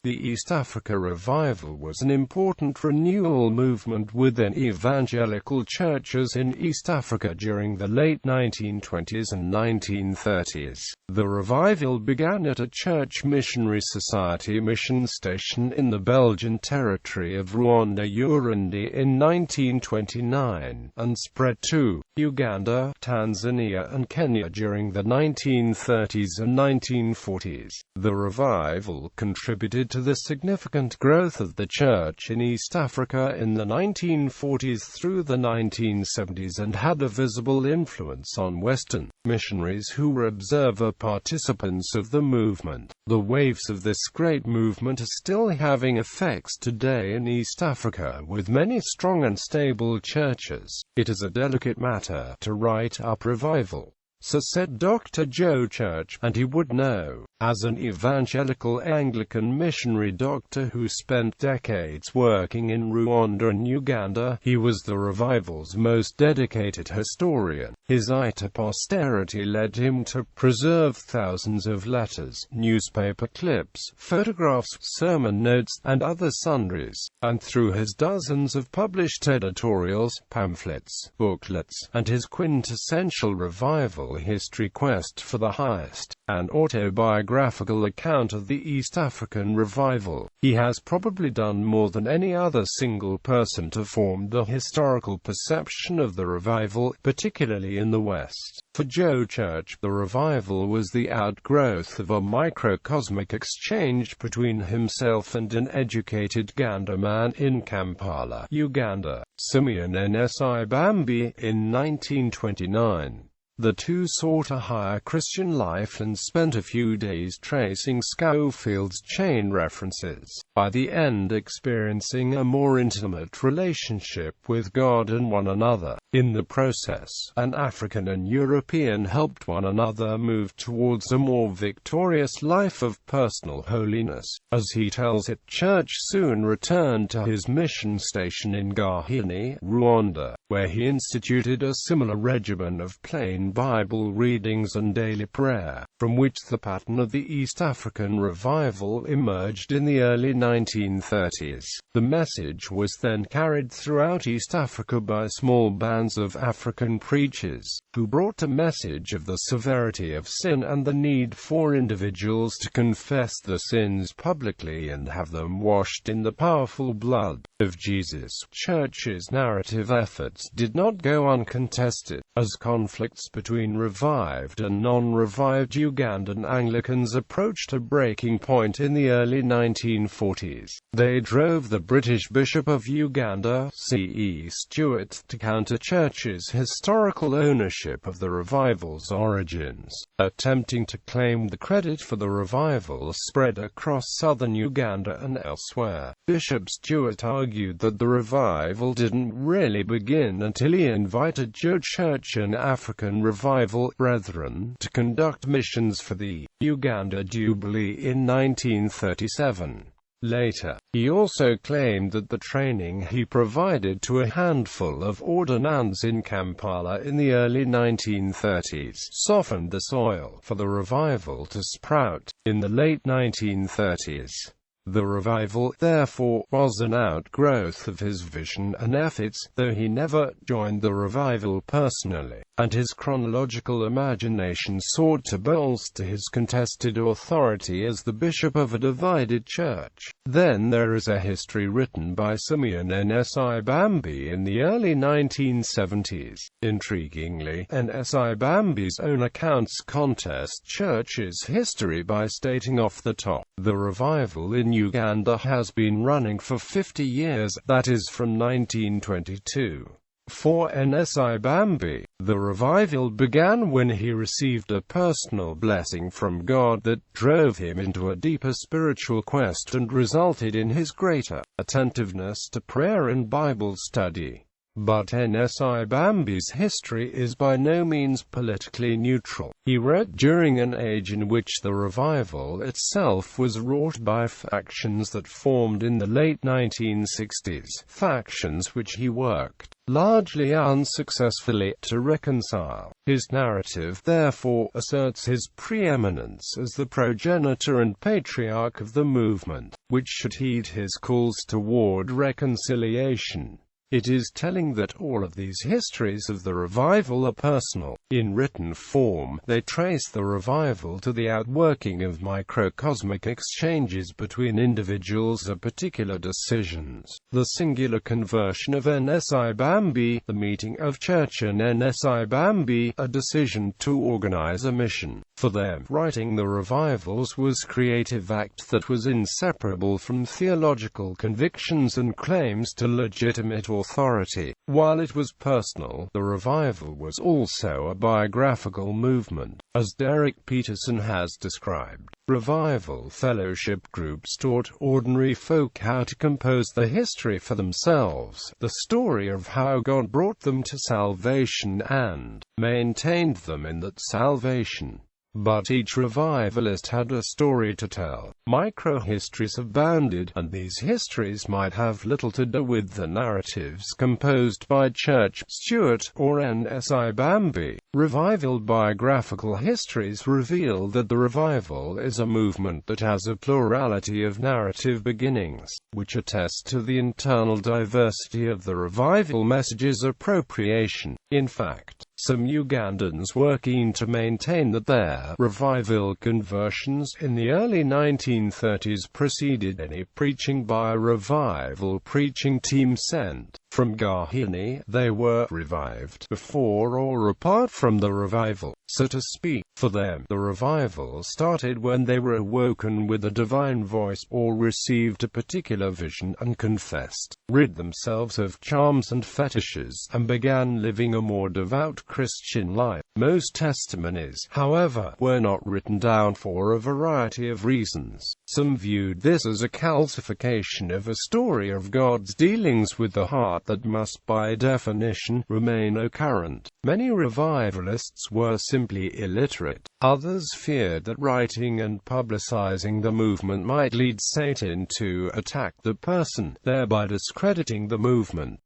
The East Africa Revival was an important renewal movement within evangelical churches in East Africa during the late 1920s and 1930s. The revival began at a Church Missionary Society mission station in the Belgian territory of Ruanda-Urundi in 1929, and spread to Uganda, Tanzania and Kenya during the 1930s and 1940s. The revival contributed to the significant growth of the church in East Africa in the 1940s through the 1970s and had a visible influence on Western missionaries who were observer participants of the movement. The waves of this great movement are still having effects today in East Africa, with many strong and stable churches. It is a delicate matter to write up revival, so said Dr. Joe Church, and he would know. As an evangelical Anglican missionary doctor who spent decades working in Rwanda and Uganda, he was the revival's most dedicated historian. His eye to posterity led him to preserve thousands of letters, newspaper clips, photographs, sermon notes, and other sundries, and through his dozens of published editorials, pamphlets, booklets, and his quintessential revival history, Quest for the Highest, an autobiographical account of the East African revival, he has probably done more than any other single person to form the historical perception of the revival, particularly in the West. For Joe Church, the revival was the outgrowth of a microcosmic exchange between himself and an educated Ganda man in Kampala, Uganda, Simeon N.S.I. Bambi, in 1929. The two sought a higher Christian life and spent a few days tracing Schofield's chain references, by the end experiencing a more intimate relationship with God and one another. In the process, an African and European helped one another move towards a more victorious life of personal holiness. As he tells it, Church soon returned to his mission station in Gahini, Rwanda, where he instituted a similar regimen of plain Bible readings and daily prayer, from which the pattern of the East African revival emerged in the early 1930s. The message was then carried throughout East Africa by small bands of African preachers, who brought a message of the severity of sin and the need for individuals to confess their sins publicly and have them washed in the powerful blood of Jesus. Church's narrative efforts did not go uncontested, as conflicts between revived and non-revived Ugandan Anglicans approached a breaking point in the early 1940s. They drove the British Bishop of Uganda, C.E. Stewart, to counter Church's historical ownership of the revival's origins, attempting to claim the credit for the revival spread across southern Uganda and elsewhere. Bishop Stewart argued that the revival didn't really begin until he invited Joe Church and African Revival Brethren to conduct missions for the Uganda Jubilee in 1937. Later, he also claimed that the training he provided to a handful of ordinands in Kampala in the early 1930s softened the soil for the revival to sprout in the late 1930s. The revival, therefore, was an outgrowth of his vision and efforts, though he never joined the revival personally, and his chronological imagination sought to bolster his contested authority as the bishop of a divided church. Then there is a history written by Simeon N.S.I. Bambi in the early 1970s. Intriguingly, N.S.I. Bambi's own accounts contest Church's history by stating off the top, the revival in Uganda has been running for 50 years, that is from 1922. For N.S.I. Bambi, the revival began when he received a personal blessing from God that drove him into a deeper spiritual quest and resulted in his greater attentiveness to prayer and Bible study. But N.S.I. Bambi's history is by no means politically neutral. He wrote during an age in which the revival itself was wrought by factions that formed in the late 1960s, factions which he worked largely unsuccessfully, to reconcile. His narrative therefore asserts his preeminence as the progenitor and patriarch of the movement, which should heed his calls toward reconciliation. It is telling that all of these histories of the revival are personal. In written form, they trace the revival to the outworking of microcosmic exchanges between individuals or particular decisions. The singular conversion of NSI Bambi, the meeting of church and NSI Bambi, a decision to organize a mission. For them, writing the revivals was a creative act that was inseparable from theological convictions and claims to legitimate authority. While it was personal, the revival was also a biographical movement. As Derek Peterson has described, revival fellowship groups taught ordinary folk how to compose the history for themselves, the story of how God brought them to salvation and maintained them in that salvation. But each revivalist had a story to tell. Microhistories abounded, and these histories might have little to do with the narratives composed by Church, Stewart, or NSI Bambi. Revival biographical histories reveal that the revival is a movement that has a plurality of narrative beginnings, which attest to the internal diversity of the revival message's appropriation. In fact, some Ugandans were keen to maintain that their revival conversions in the early 1930s preceded any preaching by a revival preaching team sent from Gahini. They were revived before or apart from the revival, so to speak. For them, the revival started when they were awoken with a divine voice, or received a particular vision and confessed, rid themselves of charms and fetishes, and began living a more devout Christian life. Most testimonies, however, were not written down for a variety of reasons. Some viewed this as a calcification of a story of God's dealings with the heart that must by definition remain current. Many revivalists were simply illiterate. Others feared that writing and publicizing the movement might lead Satan to attack the person, thereby discrediting the movement.